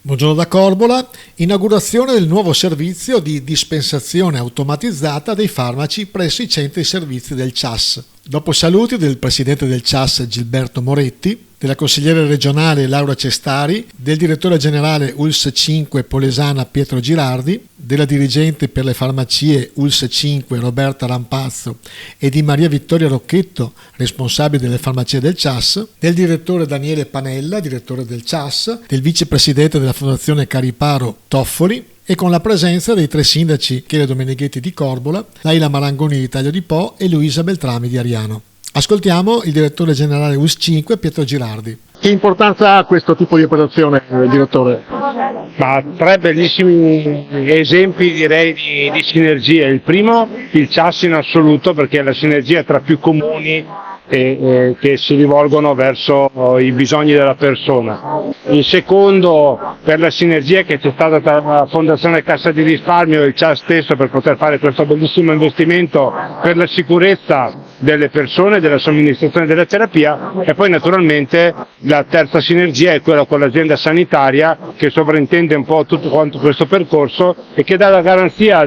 Buongiorno da Corbola, inaugurazione del nuovo servizio di dispensazione automatizzata dei farmaci presso i centri servizi del CIAS. Dopo saluti del presidente del CIAS Gilberto Moretti, della consigliera regionale Laura Cestari, del direttore generale ULSS 5 Polesana Pietro Girardi, della dirigente per le farmacie ULSS 5 Roberta Rampazzo e di Maria Vittoria Rocchetto, responsabile delle farmacie del CIAS, del direttore Daniele Panella, direttore del CIAS, del vicepresidente della Fondazione Cariparo Toffoli, e con la presenza dei tre sindaci Chele Domeneghetti di Corbola, Laila Marangoni di Taglio di Po e Luisa Beltrami di Ariano. Ascoltiamo il direttore generale ULSS 5 Pietro Girardi. Che importanza ha questo tipo di operazione, direttore? Ma tre bellissimi esempi direi di sinergia. Il primo, il CIAS in assoluto, perché è la sinergia tra più comuni che si rivolgono verso i bisogni della persona. Il secondo, per la sinergia che c'è stata tra la Fondazione Cassa di Risparmio e il CIAS stesso per poter fare questo bellissimo investimento per la sicurezza delle persone, della somministrazione della terapia, e poi naturalmente la terza sinergia è quella con l'azienda sanitaria che sovrintende un po' tutto quanto questo percorso e che dà la garanzia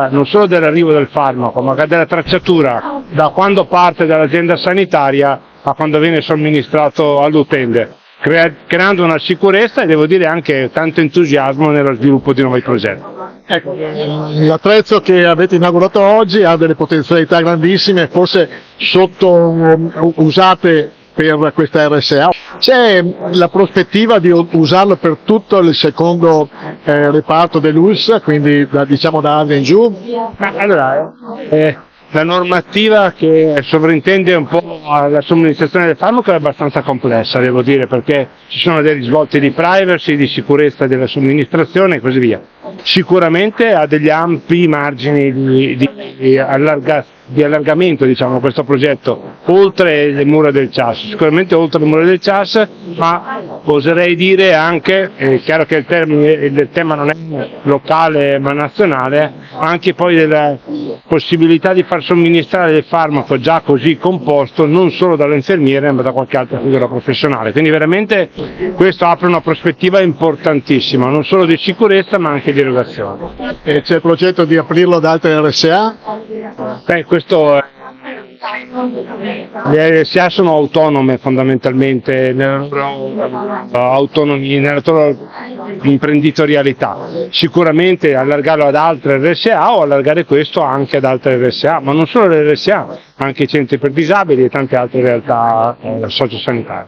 non solo dell'arrivo del farmaco, ma della tracciatura da quando parte dall'azienda sanitaria a quando viene somministrato all'utente, creando una sicurezza e devo dire anche tanto entusiasmo nello sviluppo di nuovi progetti. Ecco, l'attrezzo che avete inaugurato oggi ha delle potenzialità grandissime, forse sottousate per questa RSA. C'è la prospettiva di usarlo per tutto il secondo reparto dell'ULSS, quindi da Asia in giù? Allora, la normativa che sovrintende un po' alla somministrazione del farmaco è abbastanza complessa, devo dire, perché ci sono dei risvolti di privacy, di sicurezza della somministrazione e così via. Sicuramente ha degli ampi margini di allargamento, diciamo, questo progetto oltre le mura del CIAS, sicuramente oltre le mura del CIAS, ma oserei dire anche, è chiaro che il tema non è locale ma nazionale, anche poi della possibilità di far somministrare del farmaco già così composto non solo dall'infermiere ma da qualche altra figura professionale, quindi veramente questo apre una prospettiva importantissima, non solo di sicurezza ma anche di erogazione. E c'è il progetto di aprirlo ad altre RSA? Questo le RSA sono autonome fondamentalmente nella loro autonomia, nella loro imprenditorialità. Sicuramente allargarlo ad altre RSA o allargare questo anche ad altre RSA, ma non solo le RSA, anche i centri per disabili e tante altre realtà sociosanitarie.